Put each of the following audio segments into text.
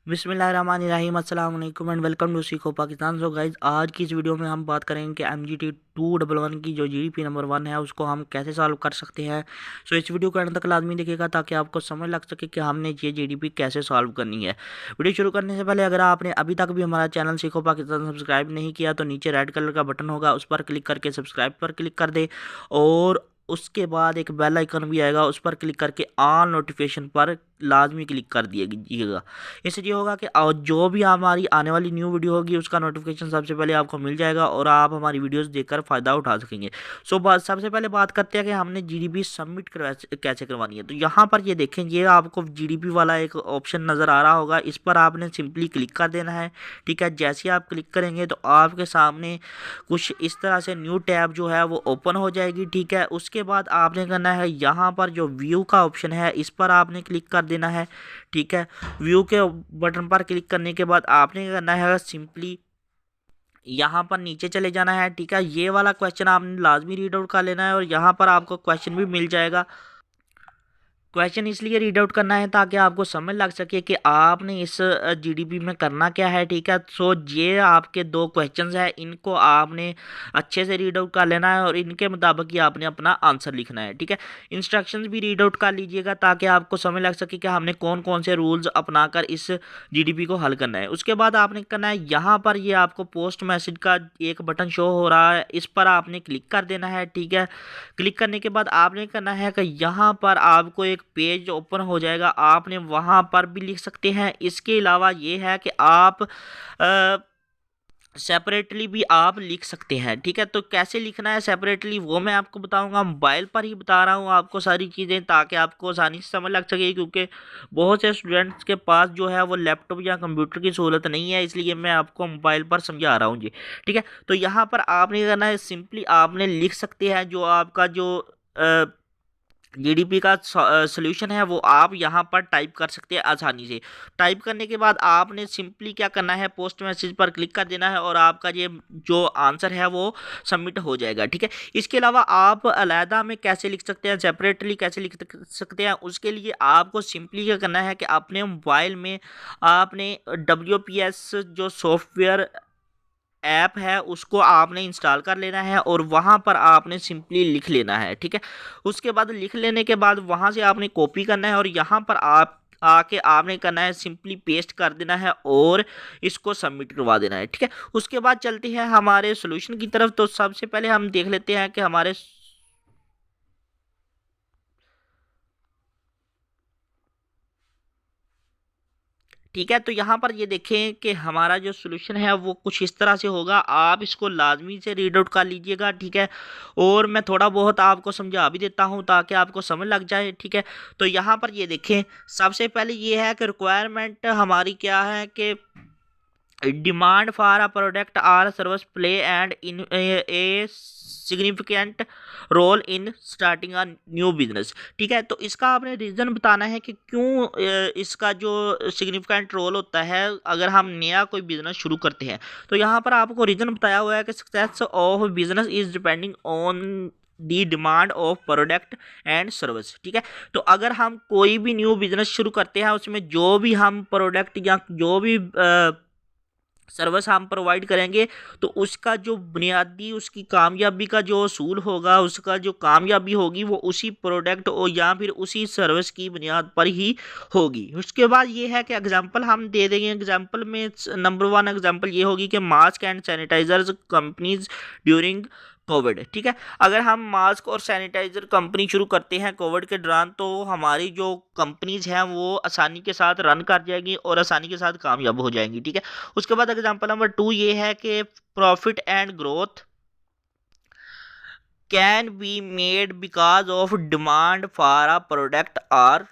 बिस्मिल्लाहिर्रहमानिर्रहीम अस्सलाम वालेकुम एंड वेलकम टू सीखो पाकिस्तान। सो गाइज, आज की इस वीडियो में हम बात करेंगे कि MGT 211 की जो GDP नंबर 1 है उसको हम कैसे सॉल्व कर सकते हैं। सो इस वीडियो को अंत तक लाजमी देखिएगा ताकि आपको समझ लग सके कि हमने ये GDP कैसे सॉल्व करनी है। वीडियो शुरू करने से पहले अगर आपने अभी तक भी हमारा चैनल सीखो पाकिस्तान सब्सक्राइब नहीं किया तो नीचे रेड कलर का बटन होगा, उस पर क्लिक करके सब्सक्राइब पर क्लिक कर दे और उसके बाद एक बेल आइकन भी आएगा, उस पर क्लिक करके ऑल नोटिफिकेशन पर लाजमी क्लिक कर दीजिएगा। इससे ये होगा कि जो भी हमारी आने वाली न्यू वीडियो होगी उसका नोटिफिकेशन सबसे पहले आपको मिल जाएगा और आप हमारी वीडियोस देखकर फ़ायदा उठा सकेंगे। सबसे पहले बात करते हैं कि हमने GDP सबमिट कैसे करवानी है। तो यहाँ पर ये देखें, ये आपको GDP वाला एक ऑप्शन नज़र आ रहा होगा, इस पर आपने सिंपली क्लिक कर देना है। ठीक है, जैसे ही आप क्लिक करेंगे तो आपके सामने कुछ इस तरह से न्यू टैब जो है वो ओपन हो जाएगी। ठीक है, उसके बाद आपने करना है यहाँ पर जो व्यू का ऑप्शन है इस पर आपने क्लिक कर देना है। ठीक है, व्यू के बटन पर क्लिक करने के बाद आपने क्या करना है, सिंपली यहाँ पर नीचे चले जाना है। ठीक है, ये वाला क्वेश्चन आपने लाजमी रीड आउट कर लेना है और यहाँ पर आपको क्वेश्चन भी मिल जाएगा। क्वेश्चन इसलिए रीड आउट करना है ताकि आपको समझ लग सके कि आपने इस GDP में करना क्या है। ठीक है, सो ये आपके दो क्वेश्चंस हैं, इनको आपने अच्छे से रीड आउट कर लेना है और इनके मुताबिक ही आपने अपना आंसर लिखना है। ठीक है, इंस्ट्रक्शंस भी रीड आउट कर लीजिएगा ताकि आपको समझ लग सके कि हमने कौन कौन से रूल्स अपनाकर इस GDP को हल करना है। उसके बाद आपने करना है, यहाँ पर ये आपको पोस्ट मैसेज का एक बटन शो हो रहा है, इस पर आपने क्लिक कर देना है। ठीक है, क्लिक करने के बाद आपने करना है कि यहाँ पर आपको एक पेज ओपन हो जाएगा, आपने वहाँ पर भी लिख सकते हैं। इसके अलावा ये है कि आप सेपरेटली भी आप लिख सकते हैं। ठीक है, तो कैसे लिखना है सेपरेटली वो मैं आपको बताऊंगा, मोबाइल पर ही बता रहा हूँ आपको सारी चीज़ें ताकि आपको आसानी से समझ लग सके, क्योंकि बहुत से स्टूडेंट्स के पास जो है वो लैपटॉप या कंप्यूटर की सहूलत नहीं है, इसलिए मैं आपको मोबाइल पर समझा रहा हूँ जी। ठीक है, तो यहाँ पर आपने करना है, सिंपली आपने लिख सकते हैं जो आपका जो GDP का सोल्यूशन है वो आप यहाँ पर टाइप कर सकते हैं आसानी से। टाइप करने के बाद आपने सिंपली क्या करना है, पोस्ट मैसेज पर क्लिक कर देना है और आपका ये जो आंसर है वो सबमिट हो जाएगा। ठीक है, इसके अलावा आप अलहदा में कैसे लिख सकते हैं, सेपरेटली कैसे लिख सकते हैं, उसके लिए आपको सिंपली क्या करना है कि अपने मोबाइल में आपने WPS जो सॉफ्टवेयर ऐप है उसको आपने इंस्टॉल कर लेना है और वहाँ पर आपने सिंपली लिख लेना है। ठीक है, उसके बाद लिख लेने के बाद वहाँ से आपने कॉपी करना है और यहाँ पर आप आके आपने करना है, सिंपली पेस्ट कर देना है और इसको सबमिट करवा देना है। ठीक है, उसके बाद चलते हैं हमारे सॉल्यूशन की तरफ। तो सबसे पहले हम देख लेते हैं कि हमारे ठीक है, तो यहाँ पर ये देखें कि हमारा जो सोल्यूशन है वो कुछ इस तरह से होगा, आप इसको लाजमी से रीड आउट कर लीजिएगा। ठीक है, और मैं थोड़ा बहुत आपको समझा भी देता हूँ ताकि आपको समझ लग जाए। ठीक है, तो यहाँ पर ये देखें, सबसे पहले ये है कि रिक्वायरमेंट हमारी क्या है कि demand for a product or service play and in a significant role in starting a new business. ठीक है, तो इसका आपने रीज़न बताना है कि क्यों इसका जो सिग्निफिकेंट रोल होता है अगर हम नया कोई बिजनेस शुरू करते हैं। तो यहाँ पर आपको रीज़न बताया हुआ है कि success of business is depending on the demand of product and service. ठीक है, तो अगर हम कोई भी न्यू बिजनेस शुरू करते हैं उसमें जो भी हम प्रोडक्ट या जो भी सर्विस हम प्रोवाइड करेंगे तो उसका जो बुनियादी उसकी कामयाबी का जो असूल होगा, उसका जो कामयाबी होगी वो उसी प्रोडक्ट और या फिर उसी सर्विस की बुनियाद पर ही होगी। उसके बाद ये है कि एग्जांपल हम दे देंगे। एग्जांपल में नंबर 1 एग्जांपल ये होगी कि mask and sanitisers companies during covid. ठीक है, अगर हम मास्क और सैनिटाइजर कंपनी शुरू करते हैं कोविड के दौरान तो हमारी जो कंपनीज हैं वो आसानी के साथ रन कर जाएंगी और आसानी के साथ कामयाब हो जाएंगी। ठीक है, उसके बाद एग्जांपल नंबर 2 ये है कि profit and growth can be made because of demand for a product और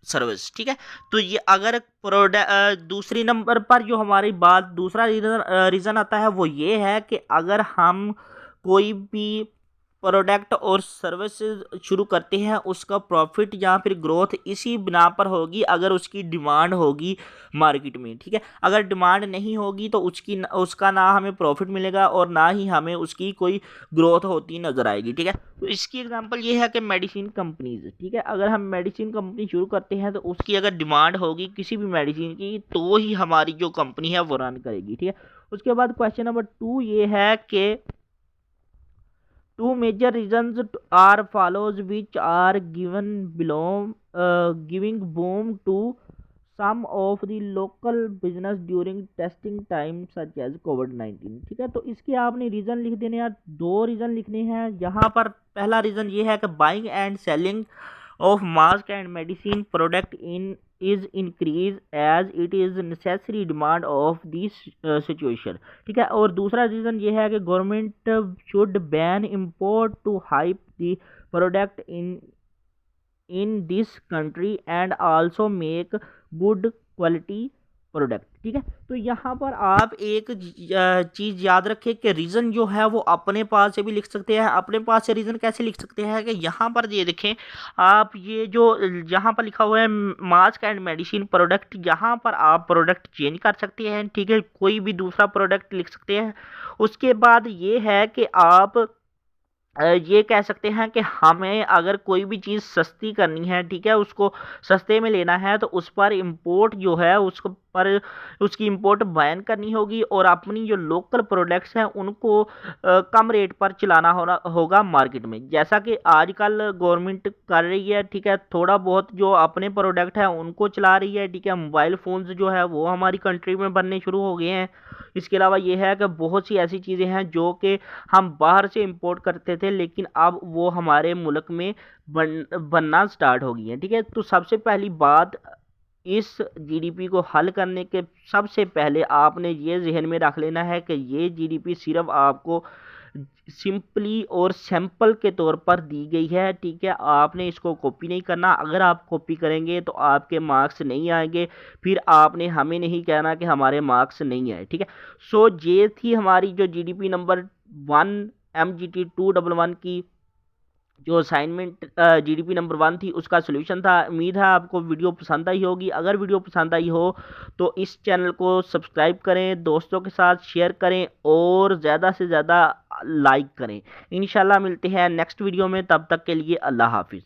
सर्विस। ठीक है, तो ये अगर प्रोडक्ट दूसरी नंबर पर जो हमारी बात दूसरा रीजन आता है वो ये है कि अगर हम कोई भी प्रोडक्ट और सर्विसेज शुरू करते हैं उसका प्रॉफिट या फिर ग्रोथ इसी बिना पर होगी अगर उसकी डिमांड होगी मार्केट में। ठीक है, अगर डिमांड नहीं होगी तो उसका ना हमें प्रॉफिट मिलेगा और ना ही हमें उसकी कोई ग्रोथ होती नजर आएगी। ठीक है, तो इसकी एग्जांपल ये है कि मेडिसिन कंपनीज। ठीक है, अगर हम मेडिसिन कंपनी शुरू करते हैं तो उसकी अगर डिमांड होगी किसी भी मेडिसिन की तो ही हमारी जो कंपनी है वो रन करेगी। ठीक है, उसके बाद क्वेश्चन नंबर 2 ये है कि two major reasons are follows which are given below, giving boom to some of the local business during testing time such as COVID-19। ठीक है, तो इसके आपने रीज़न लिख देने हैं, 2 रीज़न लिखने हैं यहाँ पर। पहला रीज़न ये है कि buying and selling of mask and medicine product is increase as it is necessary demand of this situation। ठीक है, और दूसरा रीज़न ये है कि government should ban import to hype the product in this country and also make good quality product. ठीक है, तो यहाँ पर आप एक चीज़ याद रखें कि रीज़न जो है वो अपने पास से भी लिख सकते हैं। अपने पास से रीज़न कैसे लिख सकते हैं कि यहाँ पर ये देखें आप, ये जो यहाँ पर लिखा हुआ है मास्क एंड मेडिसिन प्रोडक्ट, यहाँ पर आप प्रोडक्ट चेंज कर सकते हैं। ठीक है, कोई भी दूसरा प्रोडक्ट लिख सकते हैं। उसके बाद ये है कि आप ये कह सकते हैं कि हमें अगर कोई भी चीज़ सस्ती करनी है, ठीक है, उसको सस्ते में लेना है तो उस पर इंपोर्ट जो है उसको पर उसकी इंपोर्ट बैन करनी होगी और अपनी जो लोकल प्रोडक्ट्स हैं उनको कम रेट पर चलाना होगा मार्केट में, जैसा कि आजकल गवर्नमेंट कर रही है। ठीक है, थोड़ा बहुत जो अपने प्रोडक्ट हैं उनको चला रही है। ठीक है, मोबाइल फ़ोन्स जो है वो हमारी कंट्री में बनने शुरू हो गए हैं। इसके अलावा ये है कि बहुत सी ऐसी चीज़ें हैं जो कि हम बाहर से इंपोर्ट करते थे लेकिन अब वो हमारे मुल्क में बनना स्टार्ट हो गई हैं। ठीक है, तो सबसे पहली बात, इस जीडीपी को हल करने के सबसे पहले आपने ये जहन में रख लेना है कि ये जीडीपी सिर्फ आपको सिंपली और सैंपल के तौर पर दी गई है। ठीक है, आपने इसको कॉपी नहीं करना। अगर आप कॉपी करेंगे तो आपके मार्क्स नहीं आएंगे, फिर आपने हमें नहीं कहना कि हमारे मार्क्स नहीं आए। ठीक है, सो ये थी हमारी जो जीडीपी नंबर 1 MGT 211 की जो असाइनमेंट जीडीपी नंबर 1 थी उसका सलूशन था। उम्मीद है आपको वीडियो पसंद आई होगी। अगर वीडियो पसंद आई हो तो इस चैनल को सब्सक्राइब करें, दोस्तों के साथ शेयर करें और ज़्यादा से ज़्यादा लाइक करें। इंशाल्लाह मिलते हैं नेक्स्ट वीडियो में, तब तक के लिए अल्लाह हाफिज़।